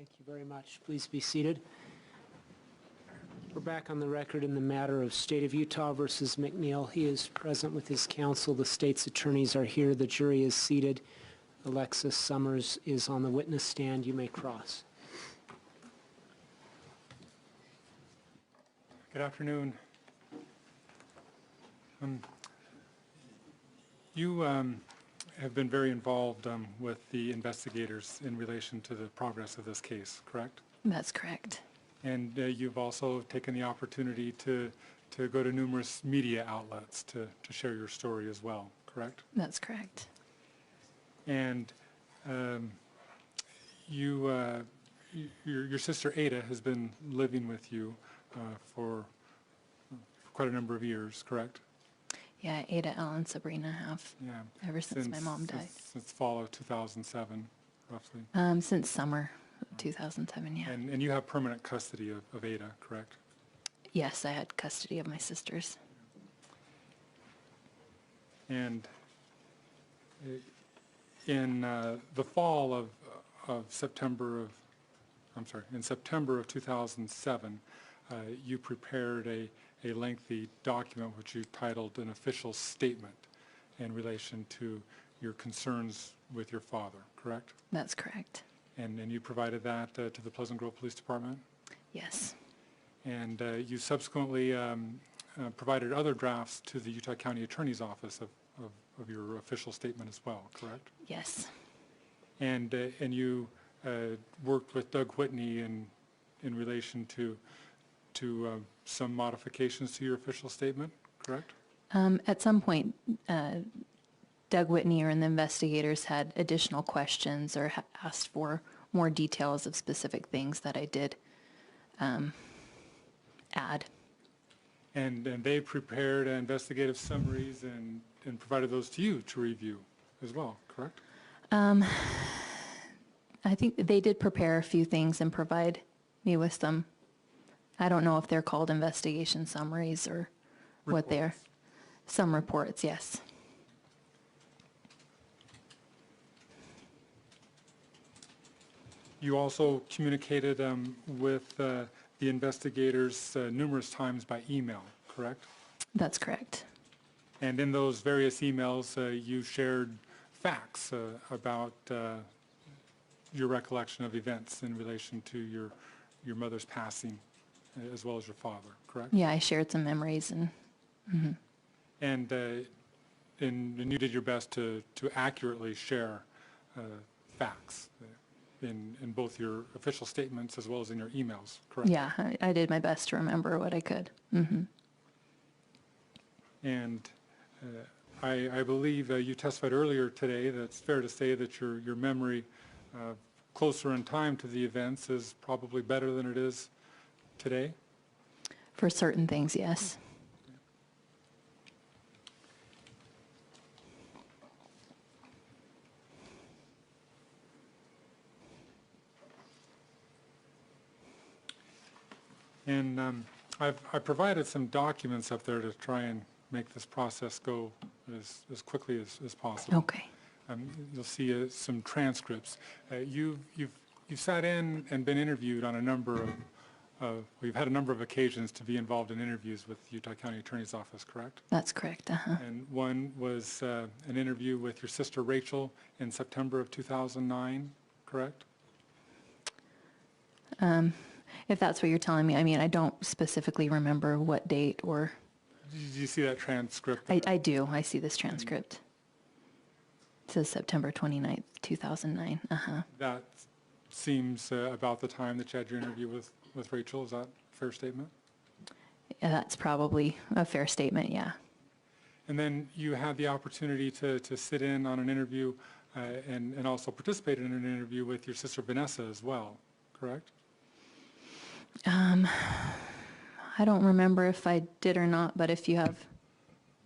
Thank you very much. Please be seated. We're back on the record in the matter of State of Utah versus MacNeill. He is present with his counsel. The state's attorneys are here. The jury is seated. Alexis Somers is on the witness stand. You may cross. Good afternoon. You have been very involved with the investigators in relation to the progress of this case, correct? That's correct. And you've also taken the opportunity to go to numerous media outlets to share your story as well, correct? That's correct. And your sister Ada has been living with you for quite a number of years, correct? Yeah, Ada, Elle, and Sabrina have. Yeah. Ever since my mom died. Since fall of 2007, roughly. Since summer of 2007, yeah. And you have permanent custody of Ada, correct? Yes, I had custody of my sisters. And in the fall of September of, in September of 2007, you prepared a lengthy document which you titled an official statement in relation to your concerns with your father, correct? That's correct. And you provided that to the Pleasant Grove Police Department? Yes. And you subsequently provided other drafts to the Utah County Attorney's Office of your official statement as well, correct? Yes. And you worked with Doug Whitney in relation to some modifications to your official statement, correct? At some point, Doug Whitney or the investigators had additional questions or asked for more details of specific things that I did add. And they prepared investigative summaries and provided those to you to review as well, correct? I think they did prepare a few things and provide me with some. I don't know if they're called investigation summaries or what they are. Some reports, yes. You also communicated with the investigators numerous times by email, correct? That's correct. And in those various emails, you shared facts about your recollection of events in relation to your mother's passing, as well as your father, correct? Yeah, I shared some memories and. Mm-hmm. And you did your best to accurately share facts in both your official statements as well as in your emails, correct? Yeah, I did my best to remember what I could. Mm-hmm. And I believe you testified earlier today that it's fair to say that your memory closer in time to the events is probably better than it is today? For certain things, yes. And I provided some documents up there to try and make this process go as quickly as possible. Okay. You'll see some transcripts. You've sat in and been interviewed on a number of, we've had a number of occasions to be involved in interviews with the Utah County Attorney's Office, correct? That's correct, uh-huh. And one was an interview with your sister Rachel in September of 2009, correct? If that's what you're telling me, I mean, I don't specifically remember what date or. Did you see that transcript? I do. I see this transcript. It says September 29th, 2009. Uh-huh. That seems about the time that you had your interview with Rachel. Is that a fair statement? Yeah, that's probably a fair statement, yeah. And then you had the opportunity to sit in on an interview and also participate in an interview with your sister Vanessa as well, correct? I don't remember if I did or not, but if you have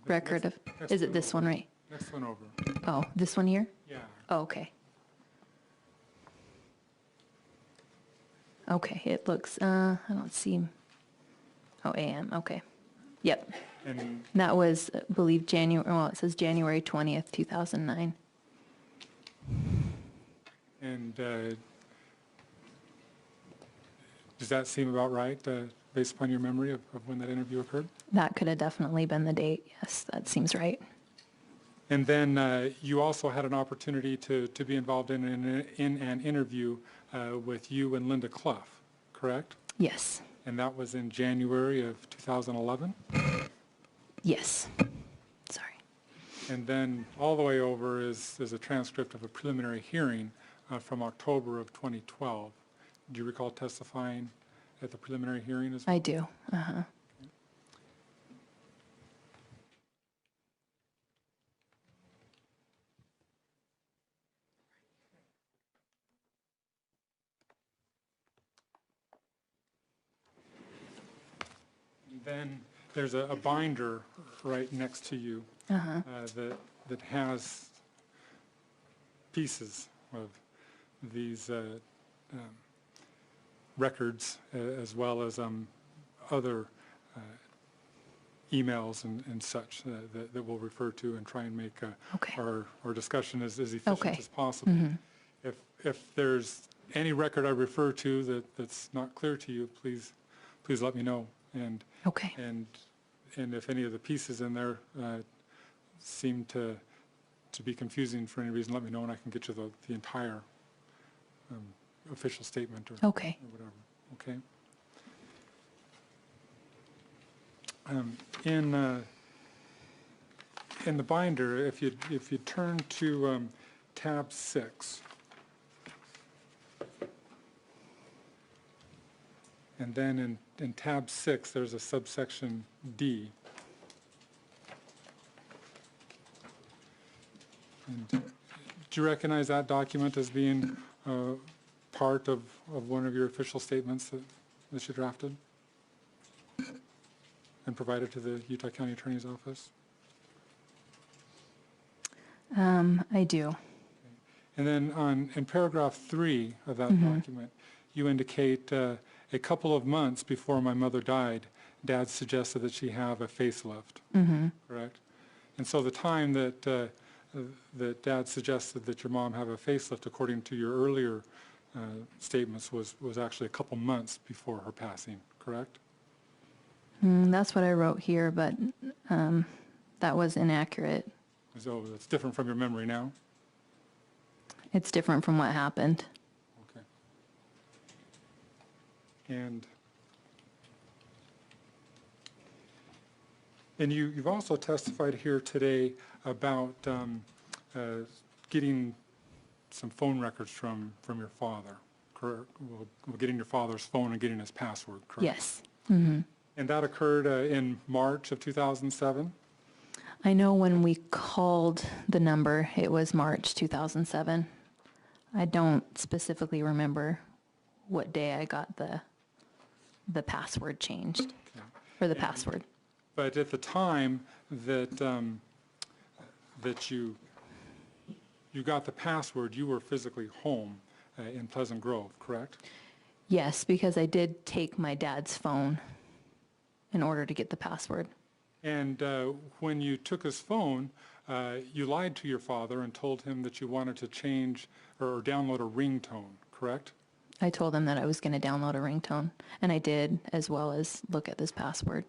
record of, is it this one, right? Next one over. Oh, this one here? Yeah. Oh, okay. Okay, it looks, I don't see, oh, AM, okay. Yep. And that was, I believe, January, well, it says January 20th, 2009. And Does that seem about right, based upon your memory of when that interview occurred? That could have definitely been the date. Yes, that seems right. And then you also had an opportunity to be involved in an interview with you and Linda Clough, correct? Yes. And that was in January of 2011? Yes. Sorry. And then all the way over is a transcript of a preliminary hearing from October of 2012. Do you recall testifying at the preliminary hearing as well? I do. Uh-huh. Then there's a binder right next to you that has pieces of these records as well as other emails and such that we'll refer to and try and make Okay. our discussion as efficient Okay. as possible. If there's any record I refer to that's not clear to you, please let me know. Okay. And if any of the pieces in there seem to be confusing for any reason, let me know and I can get you the entire official statement or Okay. whatever. Okay. In the binder, if you turn to tab 6. And then in tab 6, there's a subsection D. And do you recognize that document as being part of one of your official statements that you drafted and provided to the Utah County Attorney's Office? I do. And then in paragraph 3 of that document, you indicate a couple of months before my mother died, Dad suggested that she have a facelift, correct? And so the time that Dad suggested that your mom have a facelift, according to your earlier statements, was actually a couple months before her passing, correct? That's what I wrote here, but that was inaccurate. So it's different from your memory now? It's different from what happened. Okay. And you've also testified here today about getting some phone records from your father, correct? Well, getting your father's phone and getting his password, correct? Yes. And that occurred in March of 2007? I know when we called the number, it was March 2007. I don't specifically remember what day I got the password changed, Okay. or the password. But at the time that you got the password, you were physically home in Pleasant Grove, correct? Yes, because I did take my dad's phone in order to get the password. And when you took his phone, you lied to your father and told him that you wanted to change or download a ringtone, correct? I told him that I was going to download a ringtone, and I did, as well as look at this password.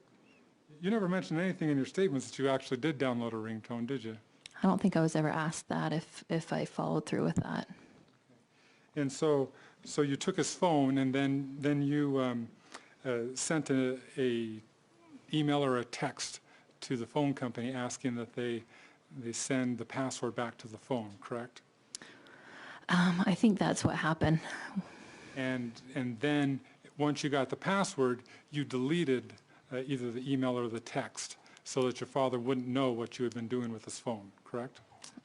You never mentioned anything in your statements that you actually did download a ringtone, did you? I don't think I was ever asked that if I followed through with that. And so you took his phone, and then you sent a email or a text to the phone company asking that they send the password back to the phone, correct? I think that's what happened. And then once you got the password, you deleted either the email or the text so that your father wouldn't know what you had been doing with his phone, correct?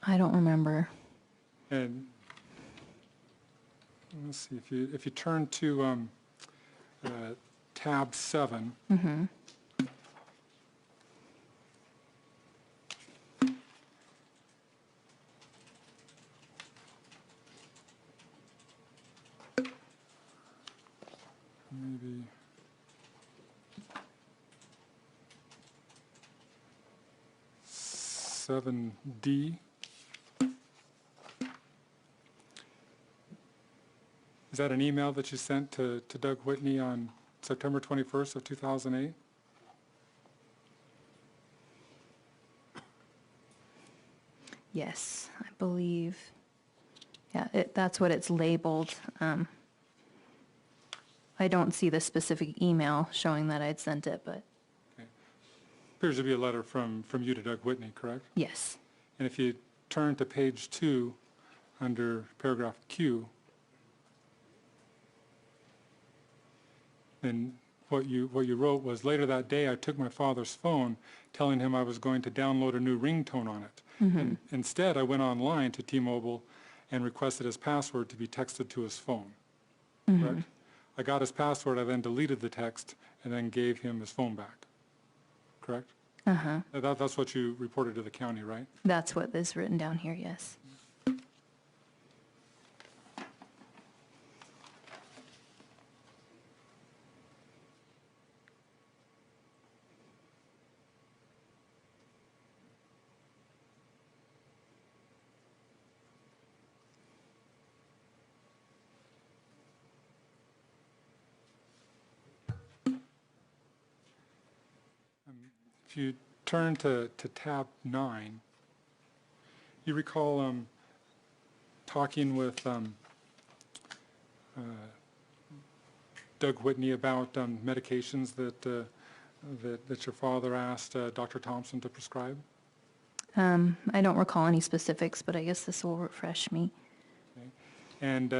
I don't remember. And let's see, if you turn to tab 7. Maybe 7D. Is that an email that you sent to Doug Whitney on September 21st of 2008? Yes, I believe. Yeah, that's what it's labeled. I don't see the specific email showing that I'd sent it, but Okay. Appears to be a letter from you to Doug Whitney, correct? yes. And if you turn to page 2 under paragraph Q, then what you wrote was, later that day I took my father's phone telling him I was going to download a new ringtone on it. And instead I went online to T-Mobile and requested his password to be texted to his phone. Correct? I got his password, I then deleted the text and then gave him his phone back. Correct? Uh-huh. That's what you reported to the county, right? That's what is written down here, yes. If you turn to tab 9, you recall talking with Doug Whitney about medications that your father asked Dr. Thompson to prescribe? I don't recall any specifics, but I guess this will refresh me. Okay. And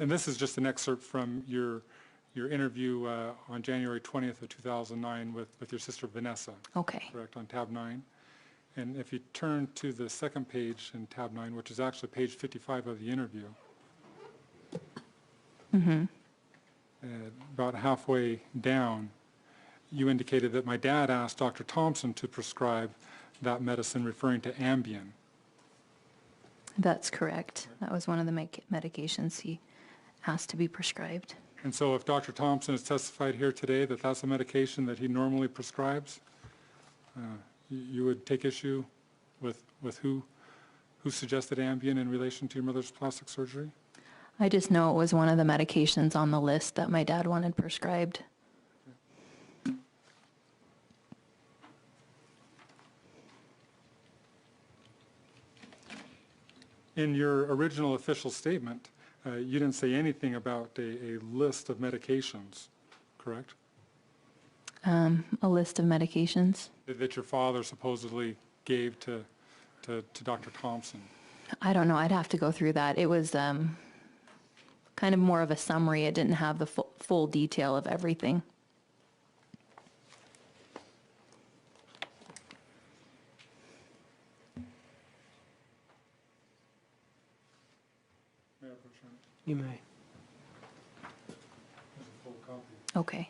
this is just an excerpt from your interview on January 20th of 2009 with your sister Vanessa. Okay. Correct, on tab 9. And if you turn to the second page in tab 9, which is actually page 55 of the interview, about halfway down, you indicated that my dad asked Dr. Thompson to prescribe that medicine, referring to Ambien. That's correct. That was one of the medications he asked to be prescribed. And so if Dr. Thompson has testified here today that that's a medication that he normally prescribes, you would take issue with who suggested Ambien in relation to your mother's plastic surgery? I just know it was one of the medications on the list that my dad wanted prescribed. In your original official statement, you didn't say anything about a list of medications, correct? A list of medications? That your father supposedly gave to Dr. Thompson. I don't know. I'd have to go through that. It was kind of more of a summary. It didn't have the full detail of everything. May I approach him? You may. There's a full copy. Okay.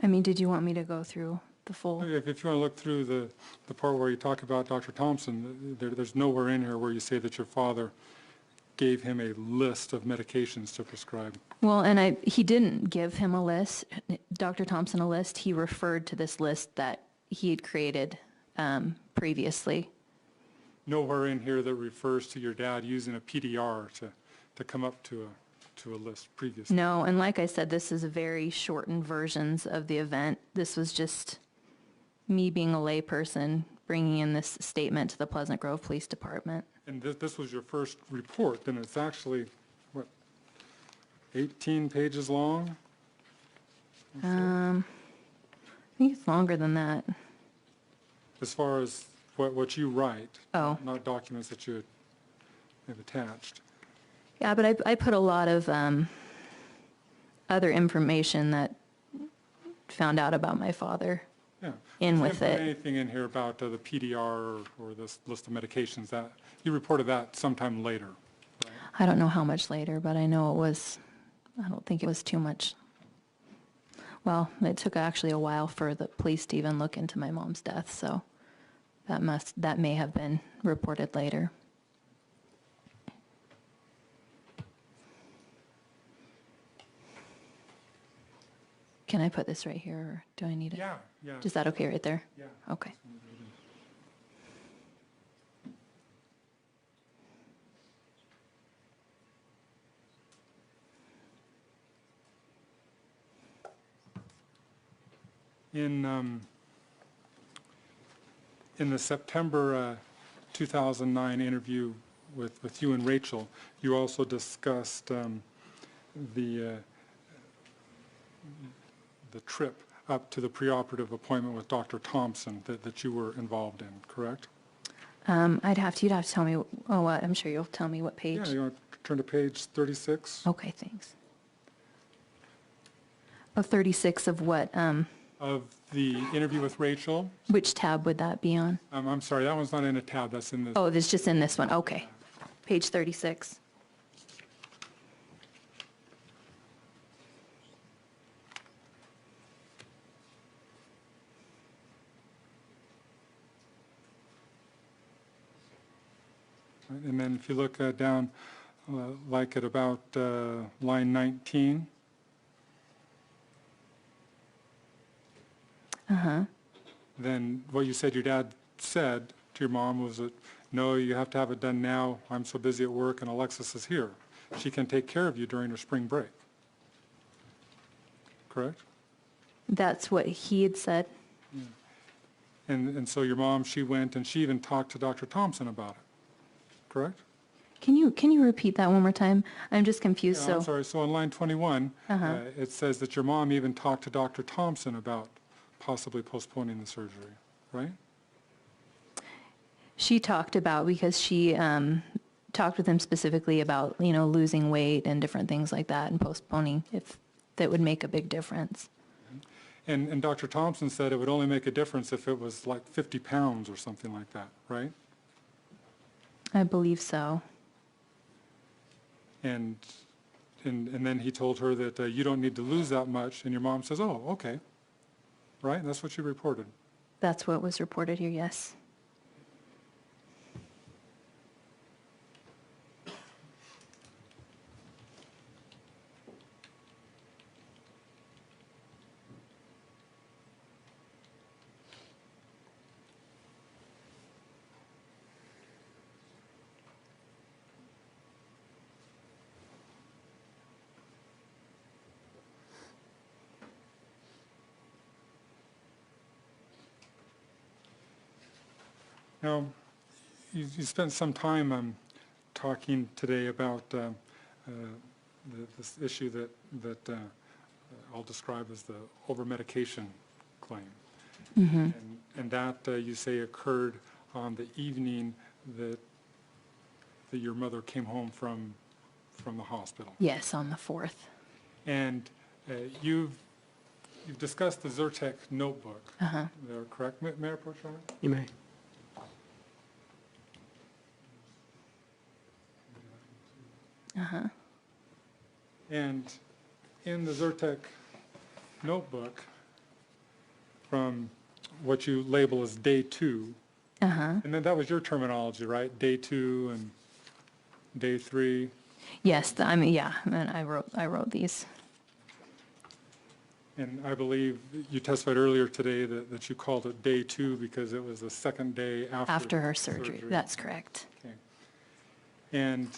I mean, did you want me to go through the full? If you want to look through the part where you talk about Dr. Thompson, there's nowhere in here where you say that your father gave him a list of medications to prescribe. Well, and he didn't give him a list, Dr. Thompson a list. He referred to this list that he had created previously. Nowhere in here that refers to your dad using a PDR to come up to a list previously. No, and like I said, this is very shortened versions of the event. This was just me being a layperson bringing in this statement to the Pleasant Grove Police Department. And this was your first report, then it's actually, what, 18 pages long? I think it's longer than that. As far as what you write, Oh. not documents that you have attached. Yeah, but I put a lot of other information that found out about my father Yeah. in You with didn't it. put anything in here about the PDR or this list of medications, that you reported that sometime later, right? I don't know how much later, but I know it was, I don't think it was too much. Well, it took actually a while for the police to even look into my mom's death, so that may have been reported later. Can I put this right here, or do I need it? Yeah, yeah. Is that okay right there? Yeah. Okay. In the September 2009 interview with you and Rachel, you also discussed the trip up to the preoperative appointment with Dr. Thompson that you were involved in, correct? You'd have to tell me, I'm sure you'll tell me what page. Yeah, you want to turn to page 36? Okay, thanks. Of 36 of what, Of the interview with Rachel. which tab would that be on? I'm sorry, that one's not in a tab, that's in the... Oh, it's just in this one, okay. Page 36. And then if you look down, like at about line 19. Then what you said your dad said to your mom was that, no, you have to have it done now. I'm so busy at work and Alexis is here. She can take care of you during her spring break. Correct? That's what he had said. And so your mom, she went and she even talked to Dr. Thompson about it. Correct? Can you repeat that one more time? I'm just confused, Yeah, I'm so. sorry. So on line 21, it says that your mom even talked to Dr. Thompson about possibly postponing the surgery, right? She talked about, because she talked with him specifically about, losing weight and different things like that and postponing if that would make a big difference. And Dr. Thompson said it would only make a difference if it was like 50 pounds or something like that, right? I believe so. And then he told her that you don't need to lose that much, and your mom says, oh, okay, right? That's what you reported. That's what was reported here, yes. Now, you spent some time talking today about this issue that I'll describe as the over-medication claim. And that, you say, occurred on the evening that your mother came home from the hospital. Yes, on the 4th. And you've discussed the Zyrtec notebook. They're correct, Mayor Pro Tem? You may. And in the Zyrtec notebook, from what you label as day 2, and then that was your terminology, right? Day 2 and day 3. Yes, yeah, and I wrote these. And I believe you testified earlier today that you called it day 2 because it was the second day after After her surgery, that's correct. Okay. And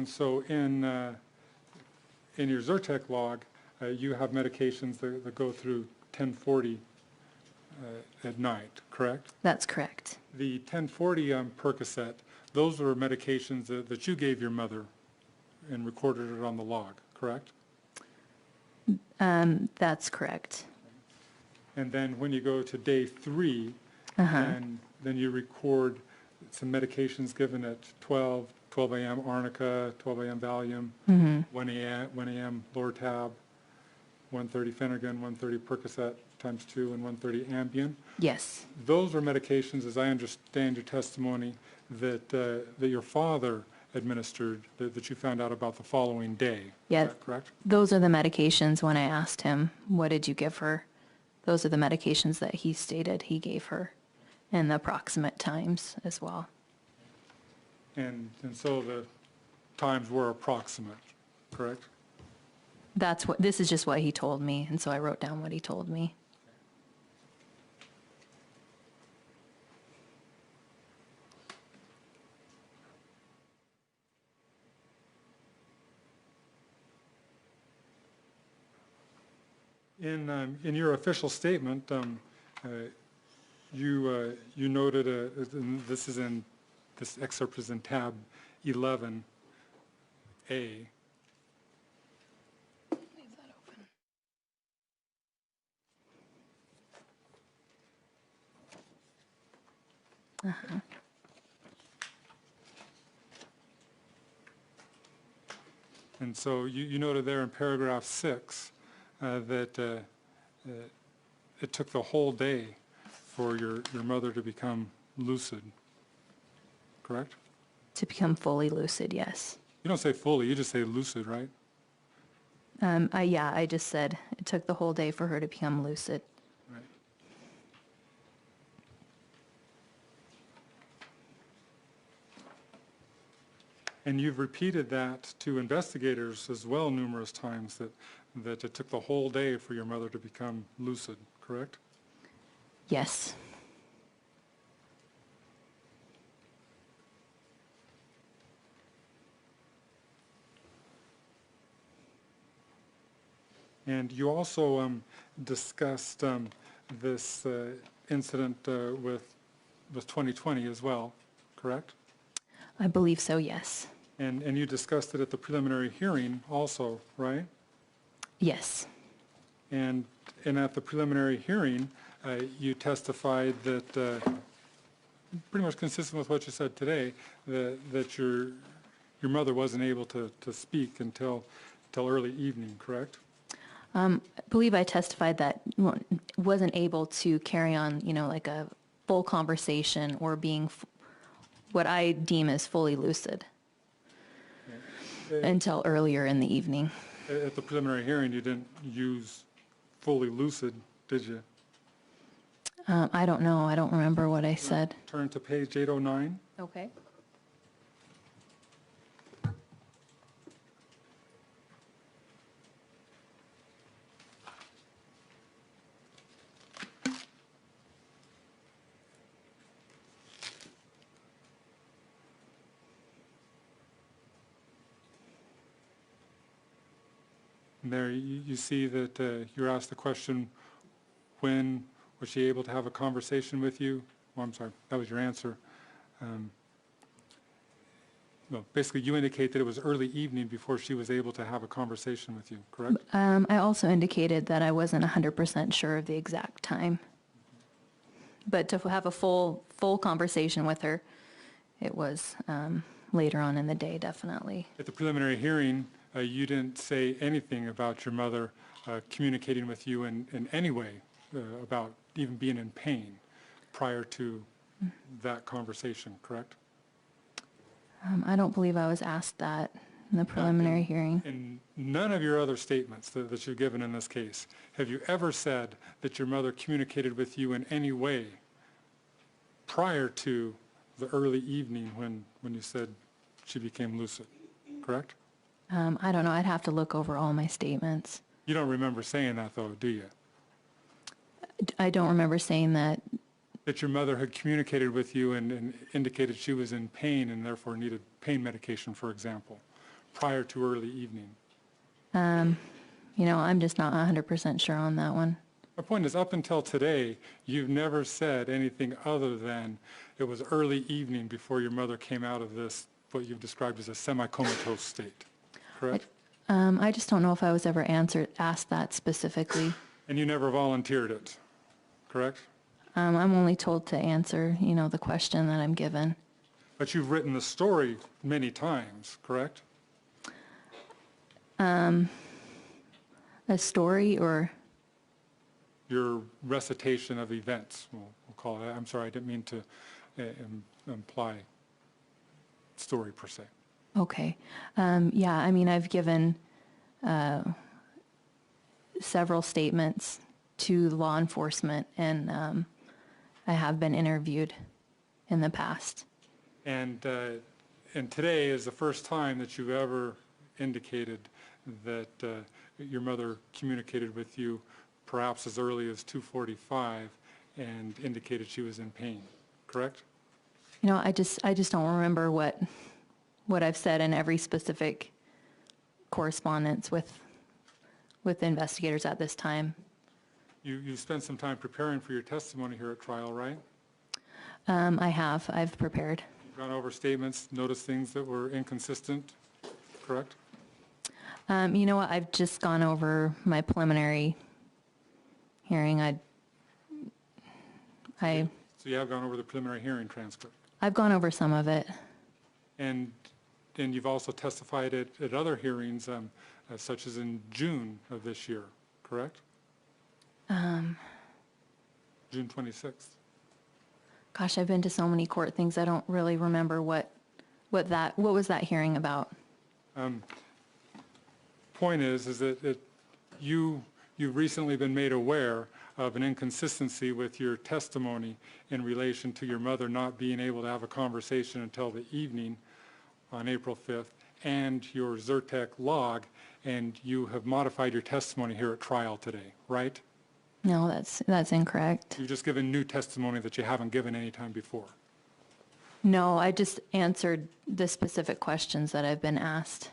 so in your Zyrtec log, you have medications that go through 1040 at night, correct? That's correct. The 1040 Percocet, those were medications that you gave your mother and recorded it on the log, correct? That's correct. And then when you go to day 3, then you record some medications given at 12 a.m. arnica, 12 a.m. Valium, 1 a.m. Lortab, 130 Phenergan, 130 Percocet times 2, and 130 Ambien. Yes. Those were medications, as I understand your testimony, that your father administered that you found out about the following day. Yeah. Is that correct? Those are the medications when I asked him, what did you give her? Those are the medications that he stated he gave her, and the approximate times as well. And so the times were approximate, correct? This is just what he told me, and so I wrote down what he told me. In your official statement, you noted, and this excerpt is in tab 11A. Leave that open. And so you noted there in paragraph 6 that it took the whole day for your mother to become lucid, correct? To become fully lucid, yes. You don't say fully, you just say lucid, right? Yeah, I just said it took the whole day for her to become lucid. Right. And you've repeated that to investigators as well numerous times, that it took the whole day for your mother to become lucid, correct? Yes. And you also discussed this incident with 2020 as well, correct? I believe so, yes. And you discussed it at the preliminary hearing also, right? Yes. And at the preliminary hearing, you testified that, pretty much consistent with what you said today, that your mother wasn't able to speak until early evening, correct? I believe I testified that wasn't able to carry on, like a full conversation or being what I deem as fully lucid until earlier in the evening. At the preliminary hearing, you didn't use fully lucid, did you? I don't know. I don't remember what I said. Turn to page 809. Okay. And there you see that you're asked the question, when was she able to have a conversation with you? Well, I'm sorry, that was your answer. Well, basically you indicate that it was early evening before she was able to have a conversation with you, correct? I also indicated that I wasn't 100% sure of the exact time. But to have a full conversation with her, it was later on in the day, definitely. At the preliminary hearing, you didn't say anything about your mother communicating with you in any way about even being in pain prior to that conversation, correct? I don't believe I was asked that in the preliminary hearing. In none of your other statements that you've given in this case, have you ever said that your mother communicated with you in any way prior to the early evening when you said she became lucid, correct? I don't know. I'd have to look over all my statements. You don't remember saying that, though, do you? I don't remember saying that. That your mother had communicated with you and indicated she was in pain and therefore needed pain medication, for example, prior to early evening? I'm just not 100% sure on that one. My point is, up until today, you've never said anything other than it was early evening before your mother came out of this, what you've described as a semi-comatose state, correct? I just don't know if I was ever asked that specifically. And you never volunteered it, correct? I'm only told to answer, the question that I'm given. But you've written the story many times, correct? A story or? Your recitation of events, we'll call it. I'm sorry, I didn't mean to imply story per se. Okay. Yeah, I mean, I've given several statements to law enforcement, and I have been interviewed in the past. And today is the first time that you've ever indicated that your mother communicated with you perhaps as early as 2:45 and indicated she was in pain, correct? You know, I just don't remember what I've said in every specific correspondence with investigators at this time. You spent some time preparing for your testimony here at trial, right? I've prepared. Gone over statements, noticed things that were inconsistent, correct? You know what, I've just gone over my preliminary hearing. So you have gone over the preliminary hearing transcript. I've gone over some of it. And you've also testified at other hearings, such as in June of this year, correct? June 26th. Gosh, I've been to so many court things, I don't really remember what was that hearing about? Point is that you've recently been made aware of an inconsistency with your testimony in relation to your mother not being able to have a conversation until the evening on April 5th, and your Zyrtec log, and you have modified your testimony here at trial today, right? No, that's incorrect. You've just given new testimony that you haven't given any time before. No, I just answered the specific questions that I've been asked.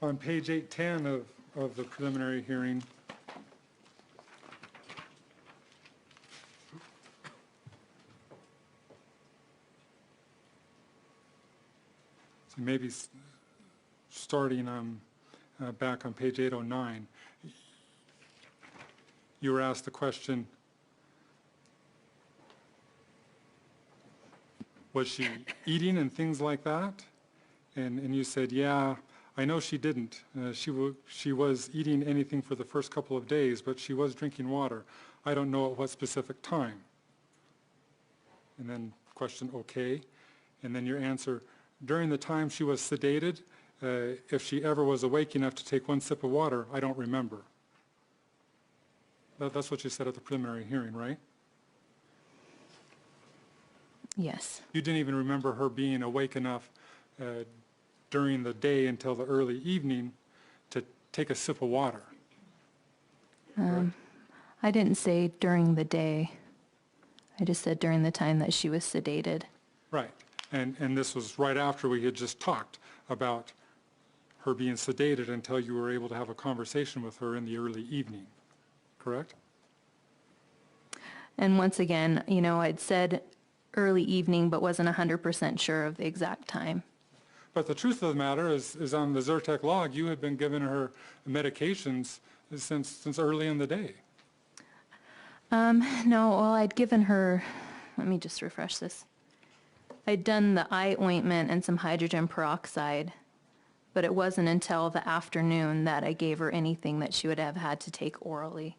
On page 810 of the preliminary hearing, so maybe starting back on page 809, you were asked the question, was she eating and things like that? And you said, yeah, I know she didn't. She was eating anything for the first couple of days, but she was drinking water. I don't know at what specific time. And then question, okay. And then your answer, during the time she was sedated, if she ever was awake enough to take one sip of water, I don't remember. That's what you said at the preliminary hearing, right? Yes. You didn't even remember her being awake enough during the day until the early evening to take a sip of water. I didn't say during the day. I just said during the time that she was sedated. Right. And this was right after we had just talked about her being sedated until you were able to have a conversation with her in the early evening, correct? And once again, you know, I'd said early evening, but wasn't 100% sure of the exact time. But the truth of the matter is on the Zyrtec log, you had been giving her medications since early in the day. No, well, I'd given her, let me just refresh this. I'd done the eye ointment and some hydrogen peroxide, but it wasn't until the afternoon that I gave her anything that she would have had to take orally.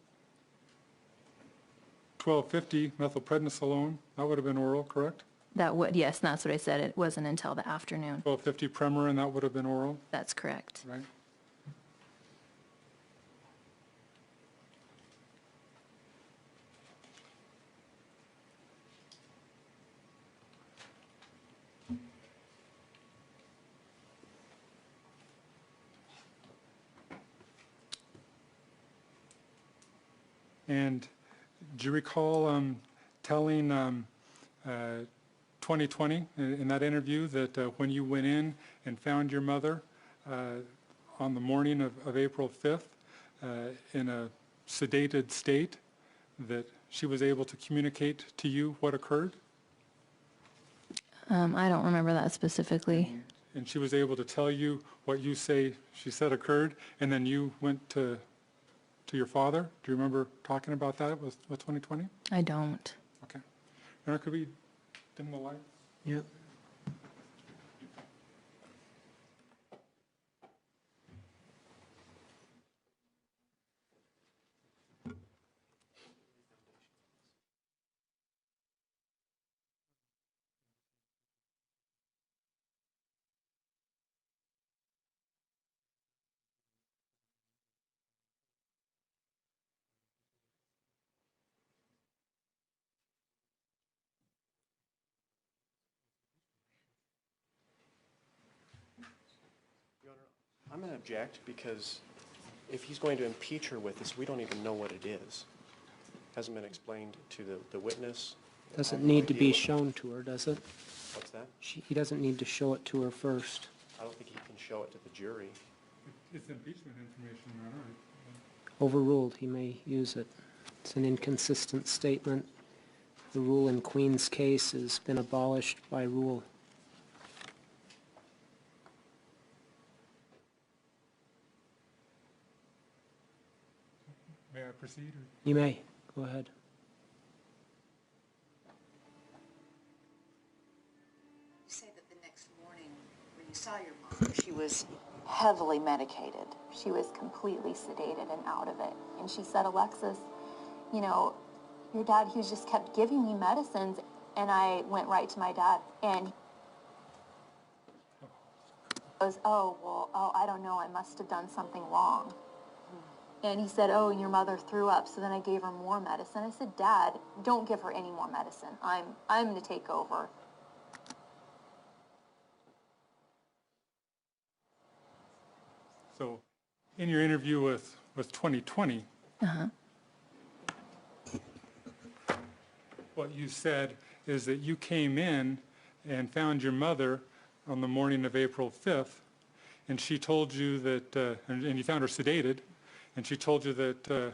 1250 methylprednisolone, that would have been oral, correct? That would, yes, that's what I said. It wasn't until the afternoon. 1250 Premarin, that would have been oral, That's correct. right? And do you recall telling 2020 in that interview that when you went in and found your mother on the morning of April 5th in a sedated state, that she was able to communicate to you what occurred? I don't remember that specifically. And she was able to tell you what you say she said occurred, and then you went to to your father? Do you remember talking about that with 2020? I don't. Okay. Now, could we dim the light? Yep. I'm going to object because if he's going to impeach her with this, we don't even know what it is. Hasn't been explained to the witness. Doesn't need to be shown to her, does it? What's that? He doesn't need to show it to her first. I don't think he can show it to the jury. It's impeachment information, Your Honor. Overruled, he may use it. It's an inconsistent statement. The rule in Queen's case has been abolished by rule. May I proceed? Or? You may. Go ahead. You say that the next morning when you saw your mom, she was heavily medicated. She was completely sedated and out of it. And she said, Alexis, you know, your dad, he just kept giving me medicines. And I went right to my dad and he goes, I don't know, I must have done something wrong. And he said, oh, and your mother threw up. So then I gave her more medicine. I said, Dad, don't give her any more medicine. I'm going to take over. So, in your interview with 2020, what you said is that you came in and found your mother on the morning of April 5th, and she told you that, and you found her sedated, and she told you that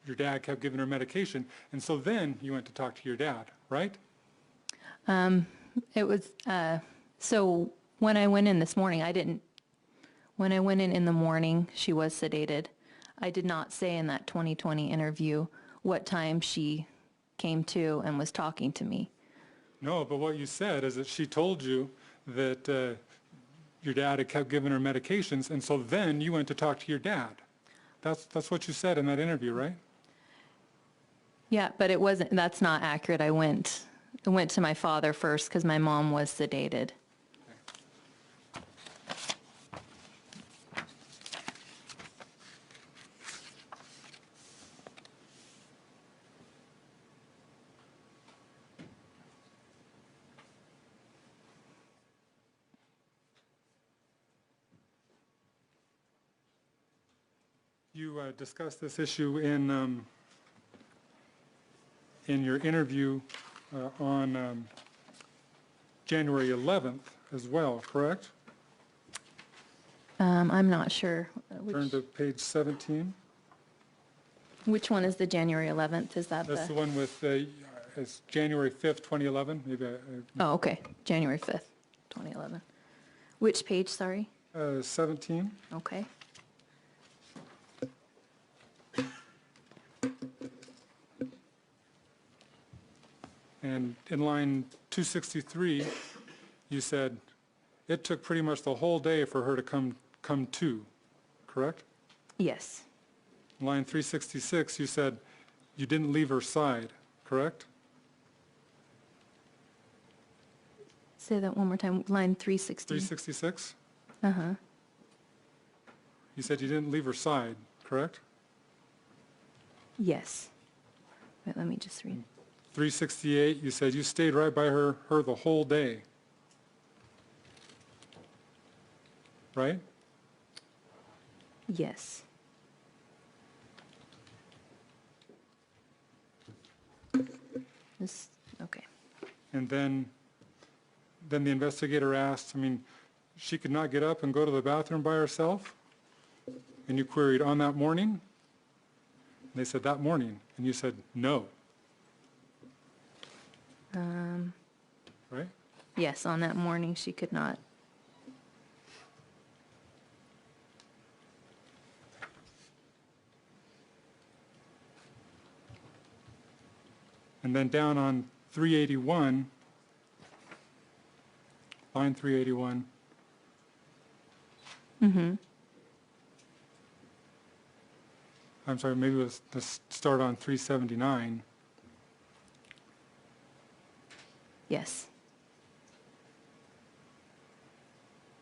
your dad kept giving her medication, and so then you went to talk to your dad, right? It was, so when I went in this morning, when I went in the morning, she was sedated. I did not say in that 2020 interview what time she came to and was talking to me. No, but what you said is that she told you that your dad had kept giving her medications, and so then you went to talk to your dad. That's what you said in that interview, right? Yeah, but it wasn't, that's not accurate. I went to my father first because my mom was sedated. You discussed this issue in your interview on January 11th as well, correct? I'm not sure. Turn to page 17. Which one is the January 11th? Is that That's the the? one with, it's January 5th, 2011, maybe Oh, okay. January 5th, 2011. Which page, sorry? 17. Okay. And in line 263, you said, it took pretty much the whole day for her to come to, correct? Yes. Line 366, you said you didn't leave her side, correct? Say that one more time. Line 360. 366? Uh-huh. You said you didn't leave her side, correct? Yes. Wait, let me just read. 368, you said you stayed right by her the whole day, right? Yes. This, okay. And then the investigator asked, I mean, she could not get up and go to the bathroom by herself? And you queried, on that morning? And they said, that morning. And you said, no. Right? Yes, on that morning she could not. And then down on 381, line 381. I'm sorry, maybe let's start on 379. Yes.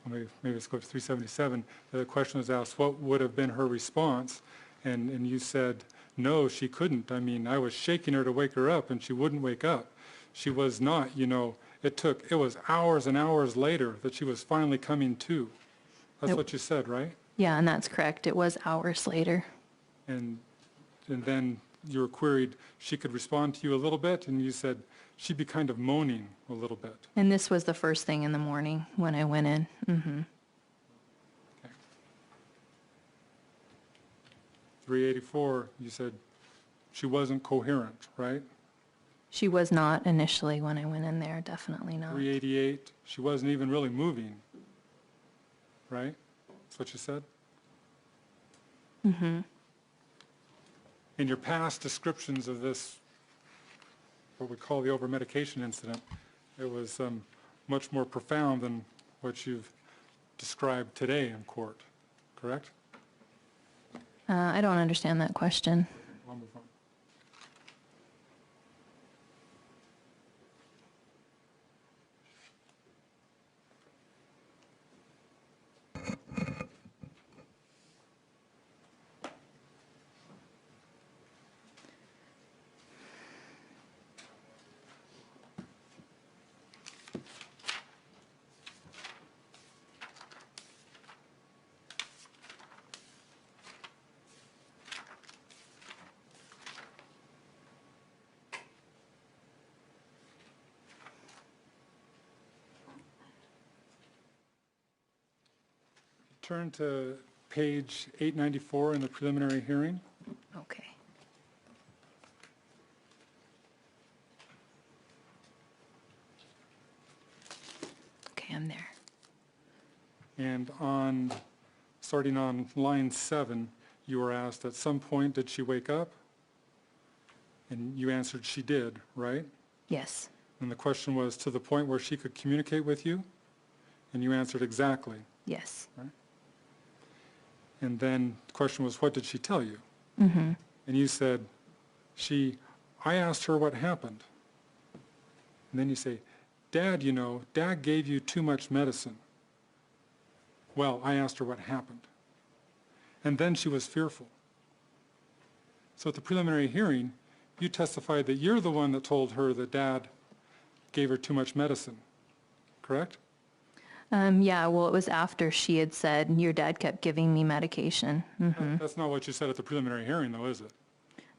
Or maybe let's go to 377. The question was asked, what would have been her response? And you said, no, she couldn't. I mean, I was shaking her to wake her up, and she wouldn't wake up. She was not, you know, it was hours and hours later that she was finally coming to. That's what you said, right? Yeah, and that's correct. It was hours later. And then you were queried, she could respond to you a little bit, and you said she'd be kind of moaning a little bit. And this was the first thing in the morning when I went in. Okay. 384, you said she wasn't coherent, right? She was not initially when I went in there, definitely not. 388, she wasn't even really moving, right? That's what you said? In your past descriptions of this, what we call the over-medication incident, it was much more profound than what you've described today in court, correct? I don't understand that question. I'll move on. Turn to page 894 in the preliminary hearing. Okay. Okay, I'm there. And starting on line 7, you were asked, at some point, did she wake up? And you answered she did, right? Yes. And the question was, to the point where she could communicate with you? And you answered exactly. Yes. And then the question was, what did she tell you? And you said, I asked her what happened. And then you say, Dad, you know, Dad gave you too much medicine. Well, I asked her what happened. And then she was fearful. So at the preliminary hearing, you testified that you're the one that told her that Dad gave her too much medicine, correct? Yeah, well, it was after she had said, your dad kept giving me medication. That's not what you said at the preliminary hearing, though, is it?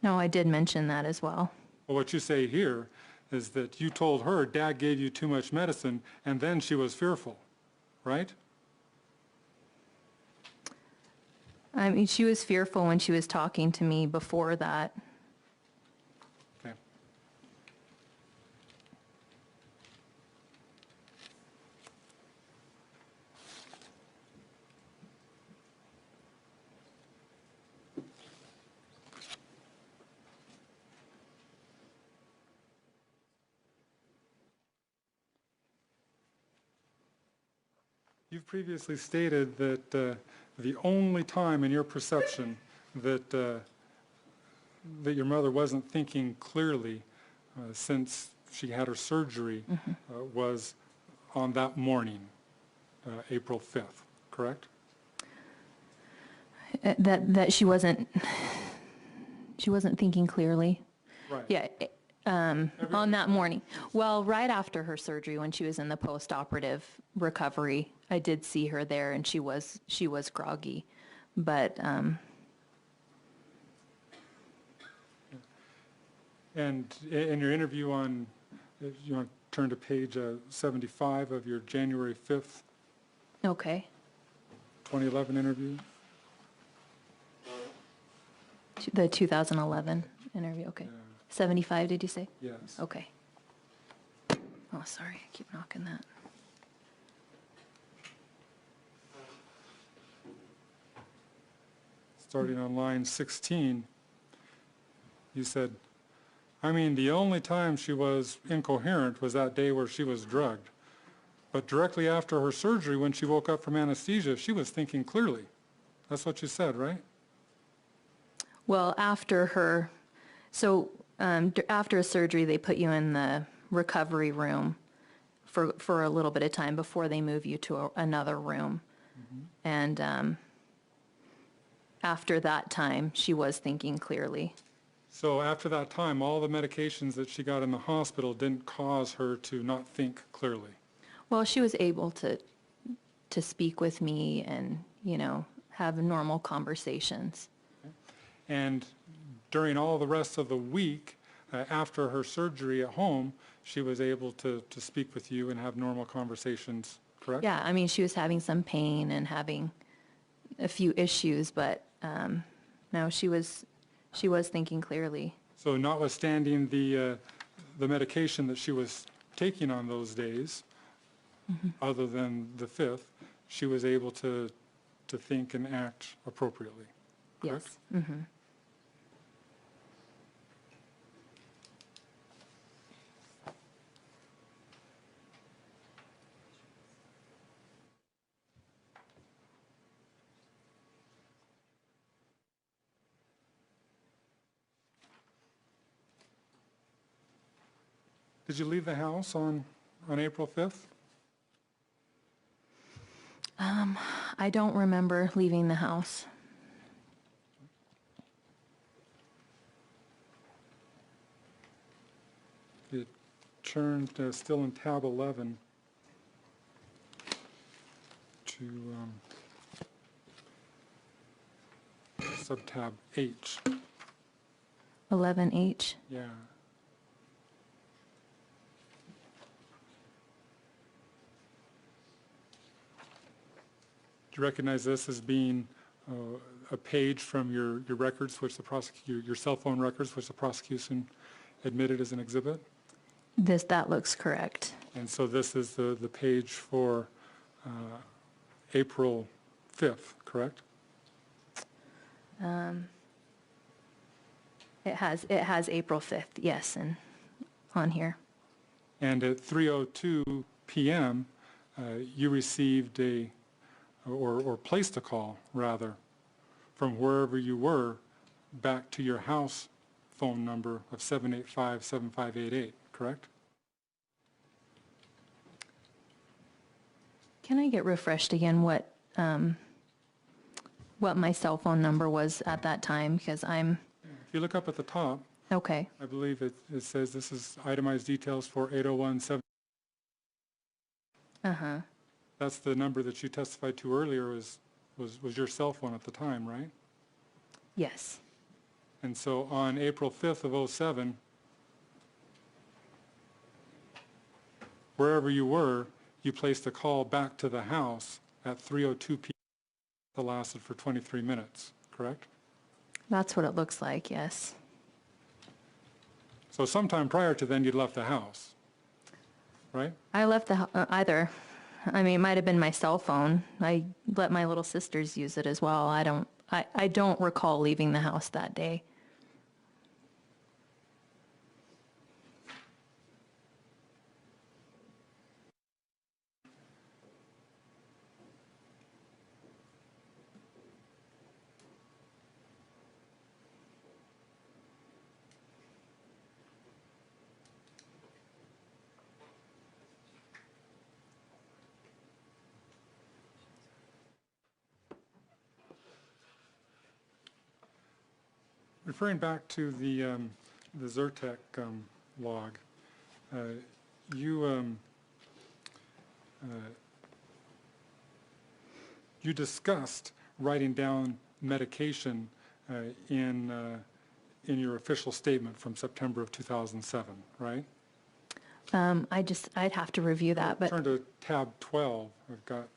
No, I did mention that as well. Well, what you say here is that you told her Dad gave you too much medicine, and then she was fearful, right? I mean, she was fearful when she was talking to me before that. Okay. You've previously stated that the only time in your perception that that your mother wasn't thinking clearly since she had her surgery was on that morning, April 5th, correct? That she wasn't thinking clearly. Right. Yeah, on that morning. Well, right after her surgery, when she was in the post-operative recovery, I did see her there, and she was groggy, but And in your interview on, if you want to turn to page 75 of your January 5th, okay. 2011 interview. The 2011 interview. Okay. 75, did you say? Yes. Okay. Oh, sorry, I keep knocking that. Starting on line 16, you said, I mean, the only time she was incoherent was that day where she was drugged. But directly after her surgery, when she woke up from anesthesia, she was thinking clearly. That's what you said, right? Well, after her, so after a surgery, they put you in the recovery room for a little bit of time before they move you to another room. And after that time, she was thinking clearly. So after that time, all the medications that she got in the hospital didn't cause her to not think clearly. Well, she was able to speak with me and, you know, have normal conversations. And during all the rest of the week, after her surgery at home, she was able to speak with you and have normal conversations, correct? Yeah, I mean, she was having some pain and having a few issues, but no, she was thinking clearly. So notwithstanding the medication that she was taking on those days, other than the 5th, she was able to think and act appropriately, correct? Yes. Mm-hmm. Did you leave the house on April 5th? I don't remember leaving the house. It turned, still in tab 11, to subtab H. 11H. Yeah. Do you recognize this as being a page from your records, which the your cell phone records, which the prosecution admitted as an exhibit? That looks correct. And so this is the page for April 5th, correct? It has April 5th, yes, and on here. And at 3:02 p.m., you received or placed a call, rather, from wherever you were back to your house phone number of 785-7588, correct? Can I get refreshed again what my cell phone number was at that time? Because If you look up at the top, okay. I believe it says this is itemized details for 801-7. Uh-huh. That's the number that you testified to earlier was your cell phone at the time, right? Yes. And so on April 5th of '07, wherever you were, you placed a call back to the house at 3:02 p.m. that lasted for 23 minutes, correct? That's what it looks like, yes. So sometime prior to then, you'd left the house, right? I left either. I mean, it might have been my cell phone. I let my little sisters use it as well. I don't recall leaving the house that day. Referring back to the Zyrtec log, you discussed writing down medication in your official statement from September of 2007, right? I'd have to review that, but Turn to tab 12. I've got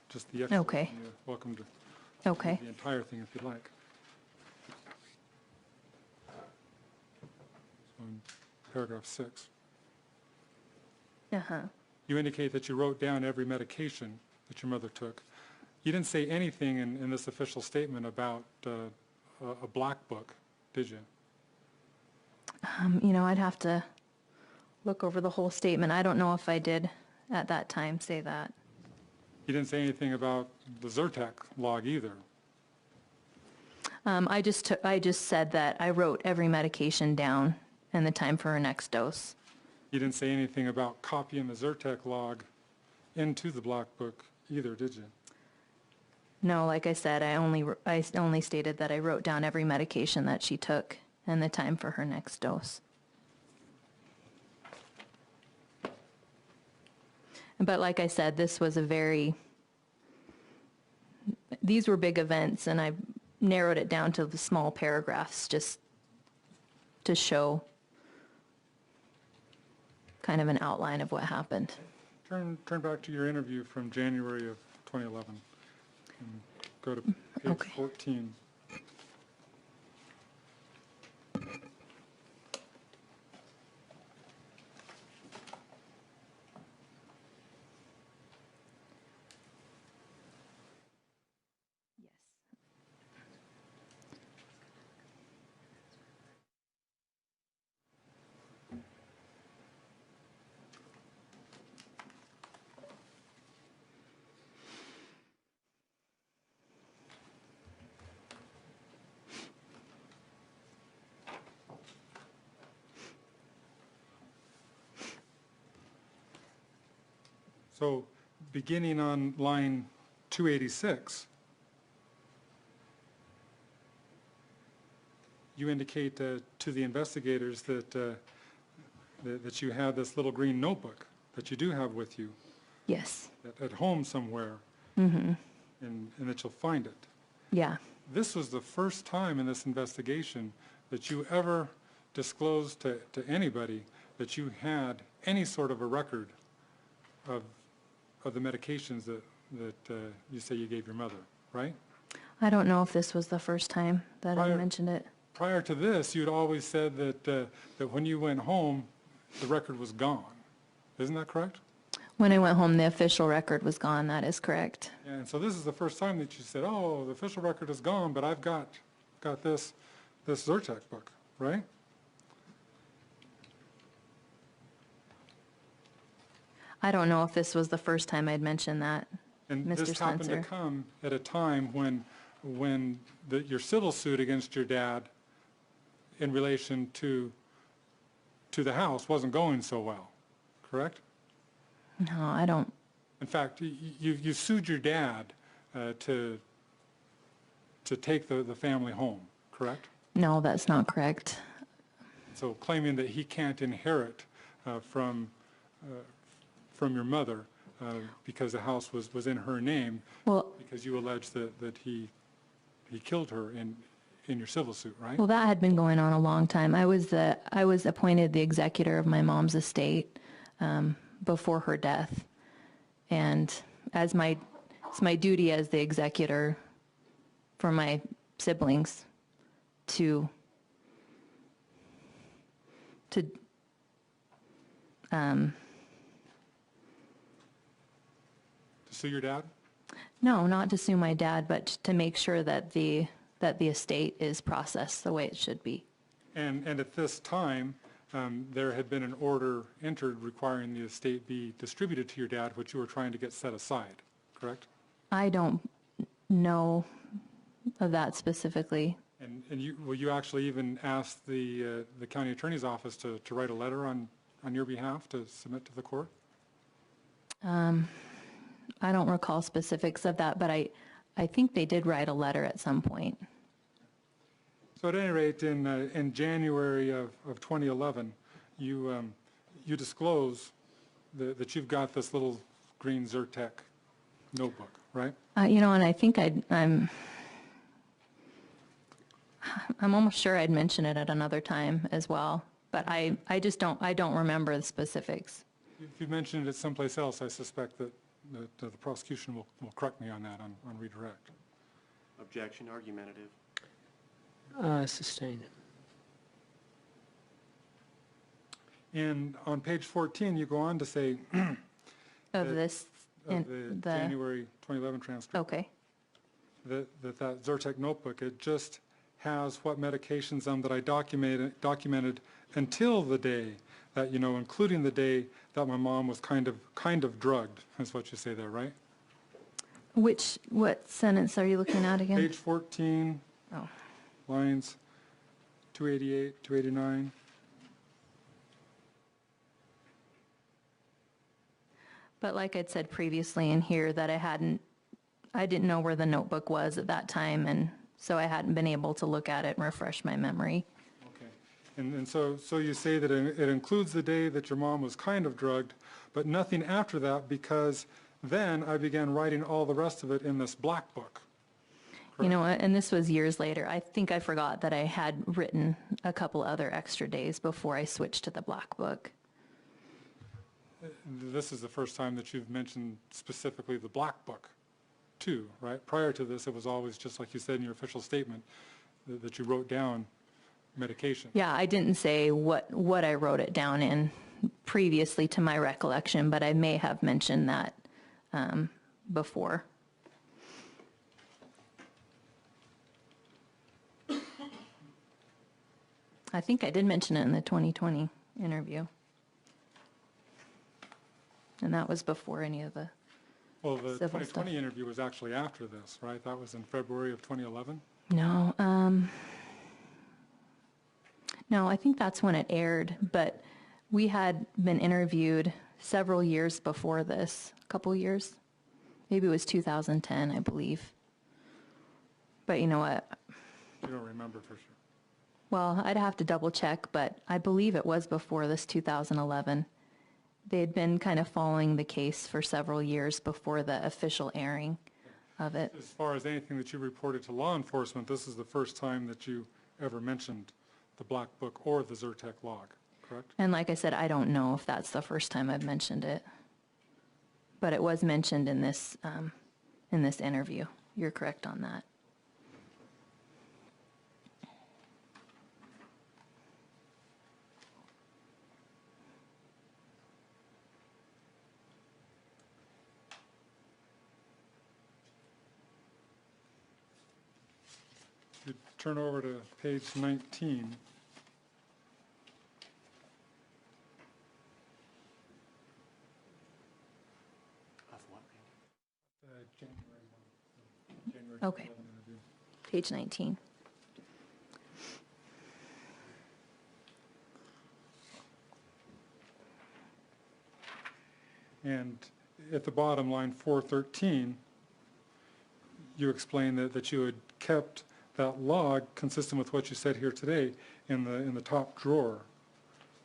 just the extra. Okay. You're welcome to okay. read the entire thing if you'd like. So in paragraph 6. Uh-huh. You indicate that you wrote down every medication that your mother took. You didn't say anything in this official statement about a black book, did you? I'd have to look over the whole statement. I don't know if I did at that time say that. You didn't say anything about the Zyrtec log either. I just said that I wrote every medication down and the time for her next dose. You didn't say anything about copying the Zyrtec log into the black book either, did you? No, like I said, I only stated that I wrote down every medication that she took and the time for her next dose. But like I said, these were big events, and I narrowed it down to the small paragraphs just to show kind of an outline of what happened. Turn back to your interview from January of 2011 and go to page Okay. 14. So beginning on line 286, you indicate to the investigators that you have this little green notebook that you do have with you Yes. at home somewhere, and that you'll find it. Yeah. This was the first time in this investigation that you ever disclosed to anybody that you had any sort of a record of the medications that you say you gave your mother, right? I don't know if this was the first time that I mentioned it. Prior to this, you'd always said that when you went home, the record was gone. Isn't that correct? When I went home, the official record was gone. That is correct. Yeah, and so this is the first time that you said, oh, the official record is gone, but I've got this Zyrtec book, right? I don't know if this was the first time I'd mentioned that, And Mr. this happened to Spencer. come at a time when your civil suit against your dad in relation to the house wasn't going so well, correct? No, I don't. In fact, you sued your dad to take the family home, correct? No, that's not correct. So claiming that he can't inherit from your mother because the house was in her name, Well, because you allege that he killed her in your civil suit, right? well, that had been going on a long time. I was appointed the executor of my mom's estate before her death, and it's my duty as the executor for my siblings to To sue your dad? no, not to sue my dad, but to make sure that the estate is processed the way it should be. And at this time, there had been an order entered requiring the estate be distributed to your dad, which you were trying to get set aside, correct? I don't know of that specifically. And you actually even asked the county attorney's office to write a letter on your behalf to submit to the court? I don't recall specifics of that, but I think they did write a letter at some point. So at any rate, in January of 2011, you disclose that you've got this little green Zyrtec notebook, right? And I think I'm almost sure I'd mention it at another time as well, but I don't remember the specifics. If you mentioned it someplace else, I suspect that the prosecution will correct me on that on redirect. Objection, argumentative. Sustained. And on page 14, you go on to say Of this, of the January 2011 transcript, okay, that Zyrtec notebook, it just has what medications that I documented until the day that, including the day that my mom was kind of drugged, is what you say there, right? What sentence are you looking at again? Page 14, Oh, lines 288, 289. but like I'd said previously in here, that I didn't know where the notebook was at that time, and so I hadn't been able to look at it and refresh my memory. Okay. And so you say that it includes the day that your mom was kind of drugged, but nothing after that, because then I began writing all the rest of it in this black book. You know, and this was years later. I think I forgot that I had written a couple other extra days before I switched to the black book. This is the first time that you've mentioned specifically the black book, too, right? Prior to this, it was always just like you said in your official statement, that you wrote down medication. Yeah, I didn't say what I wrote it down in previously to my recollection, but I may have mentioned that before. I think I did mention it in the 2020 interview. And that was before any of the Well, the civil 2020 stuff. interview was actually after this, right? That was in February of 2011? No, no, I think that's when it aired, but we had been interviewed several years before this, a couple years. Maybe it was 2010, I believe. But you know what? You don't remember for sure. Well, I'd have to double check, but I believe it was before this 2011. They had been kind of following the case for several years before the official airing of it. As far as anything that you reported to law enforcement, this is the first time that you ever mentioned the black book or the Zyrtec log, correct? And like I said, I don't know if that's the first time I've mentioned it. But it was mentioned in this interview. You're correct on that. You turn over to page 19. Of what, Randy? January Okay. 11 interview. Page 19. And at the bottom, line 413, you explain that you had kept that log consistent with what you said here today in the top drawer,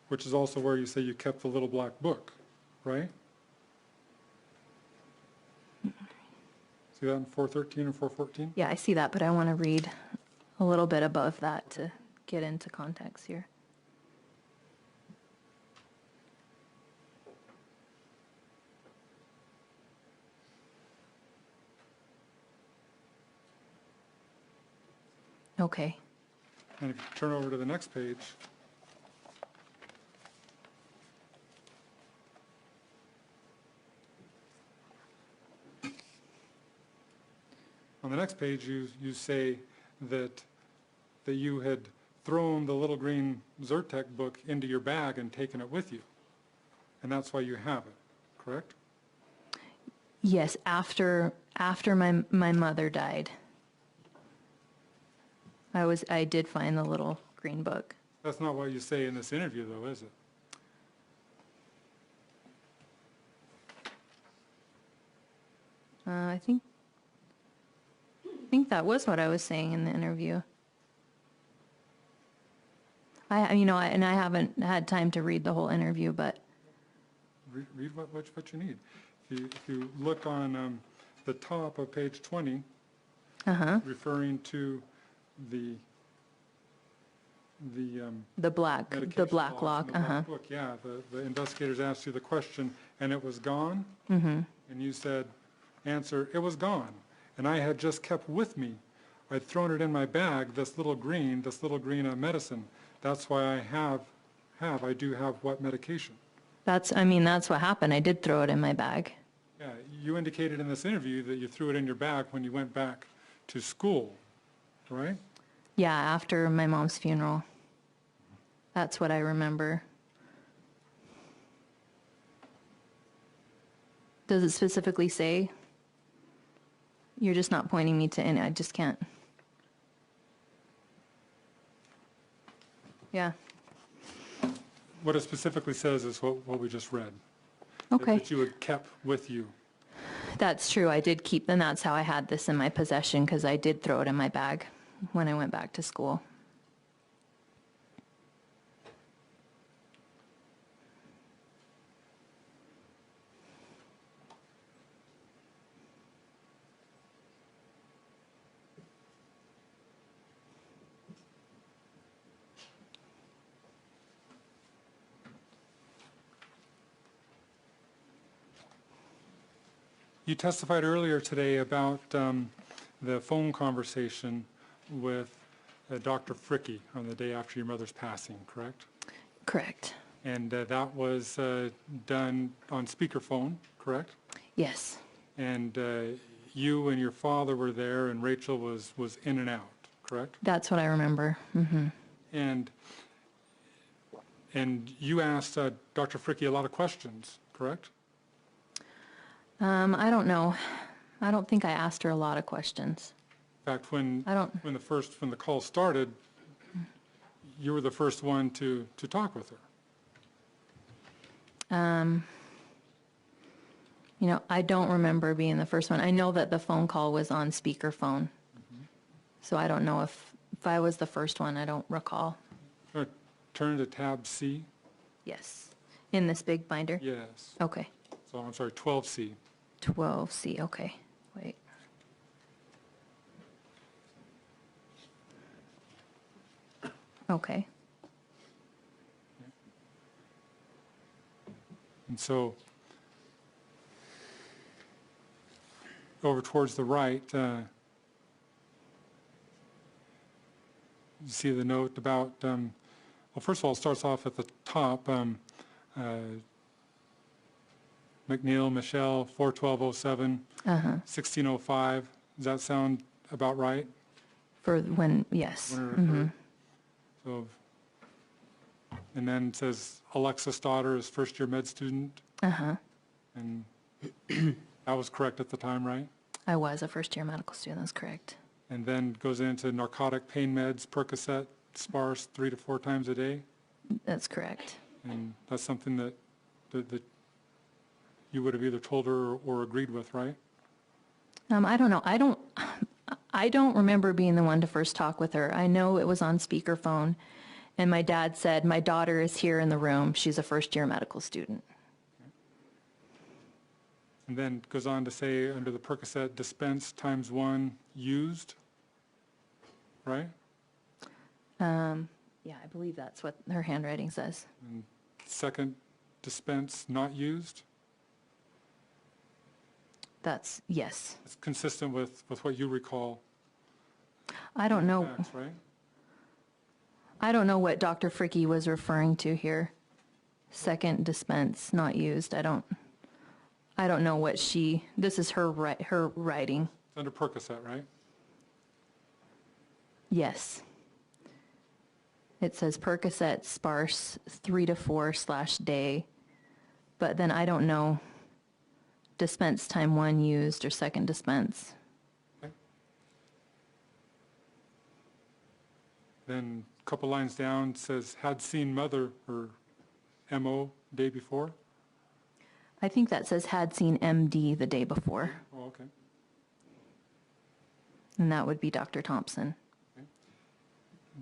which is also where you say you kept the little black book, right? See that in 413 and 414? Yeah, I see that, but I want to read a little bit above that to get into context here. Okay. And if you turn over to the next page, on the next page, you say that you had thrown the little green Zyrtec book into your bag and taken it with you. And that's why you have it, correct? Yes, after my mother died, I did find the little green book. That's not what you say in this interview, though, is it? I think that was what I was saying in the interview. I haven't had time to read the whole interview, but Read what you need. If you look on the top of page 20, referring to the black medication log, logs in the black book, yeah, the investigators asked you the question, and it was gone? And you said, answer, it was gone. And I had just kept with me. I'd thrown it in my bag, this little green medicine. That's why I do have what medication? that's what happened. I did throw it in my bag. Yeah, you indicated in this interview that you threw it in your bag when you went back to school, right? Yeah, after my mom's funeral. That's what I remember. Does it specifically say? You're just not pointing me to any, I just can't. Yeah, What it specifically says is what we just read. okay. That you had kept with you. That's true, I did keep, and that's how I had this in my possession, because I did throw it in my bag when I went back to school. You testified earlier today about the phone conversation with Dr. Fricke on the day after your mother's passing, correct? Correct. And that was done on speakerphone, correct? Yes, And you and your father were there, and Rachel was in and out, correct? that's what I remember. And you asked Dr. Fricke a lot of questions, correct? I don't know. I don't think I asked her a lot of questions. In fact, when I don't- when the call started, you were the first one to talk with her. You know, I don't remember being the first one. I know that the phone call was on speakerphone. So I don't know if I was the first one. I don't recall. Turn to tab C. Yes. In this big binder? Yes. Okay. So I'm sorry, 12C. 12C, okay. Wait. Okay. And so over towards the right, you see the note about, well, first of all, it starts off at the top, MacNeill, Michele, 4/12/07, 1605. Does that sound about right? For when, yes. When it occurred? So, and then it says Alexis' daughter is first-year med student. And that was correct at the time, right? I was a first-year medical student, that's correct. And then goes into narcotic pain meds, Percocet, sparse 3 to 4 times a day. That's correct. And that's something that you would have either told her or agreed with, right? I don't know. I don't remember being the one to first talk with her. I know it was on speakerphone, and my dad said, "My daughter is here in the room. She's a first-year medical student." And then it goes on to say, under the Percocet, dispense times 1 used, right? Yeah, I believe that's what her handwriting says. And second dispense not used. That's, yes. It's consistent with what you recall. I don't know. Facts, right? I don't know what Dr. Fricke was referring to here. Second dispense not used. I don't know what this is her writing. It's under Percocet, right? Yes. It says Percocet sparse 3 to 4/day, but then I don't know dispense time 1 used or second dispense. Okay. Then a couple lines down says had seen mother or MO day before. I think that says had seen MD the day before, Oh, okay. and that would be Dr. Thompson.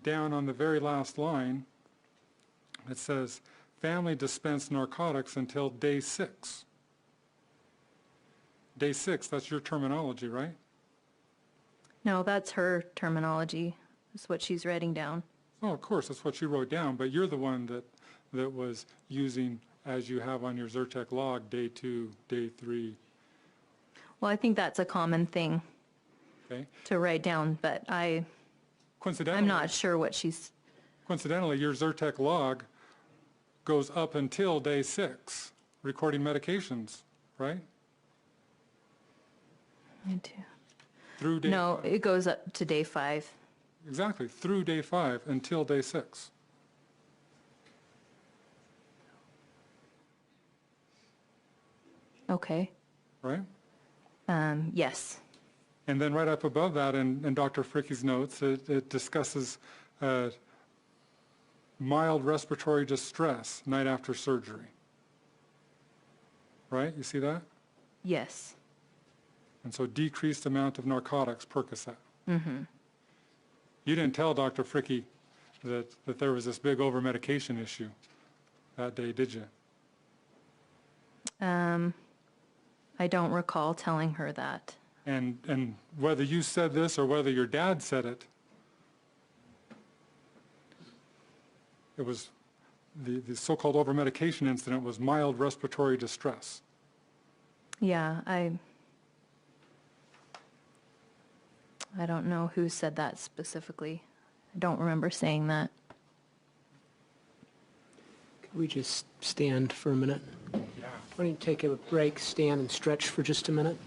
Down on the very last line, it says family dispensed narcotics until day 6. Day 6, that's your terminology, right? No, that's her terminology. That's what she's writing down. Oh, of course, that's what you wrote down, but you're the one that was using, as you have on your Zyrtec log, day 2, day 3, Well, I think that's a common thing okay? to write down, but I'm Coincidentally, not sure what she's, coincidentally, your Zyrtec log goes up until day 6, recording medications, right? Through day no, 5. it goes up to day 5. exactly, through day 5 until day 6. Okay. Right? Yes. And then right up above that in Dr. Fricke's notes, it discusses mild respiratory distress night after surgery. Right? You see that? Yes. And so decreased amount of narcotics, Percocet. Mm-hmm. You didn't tell Dr. Fricke that there was this big over-medication issue that day, did you? I don't recall telling her that. And whether you said this or whether your dad said it, it was the so-called over-medication incident was mild respiratory distress. Yeah, I don't know who said that specifically. I don't remember saying that. Could we just stand for a minute? Yeah. Why don't you take a break, stand and stretch for just a minute?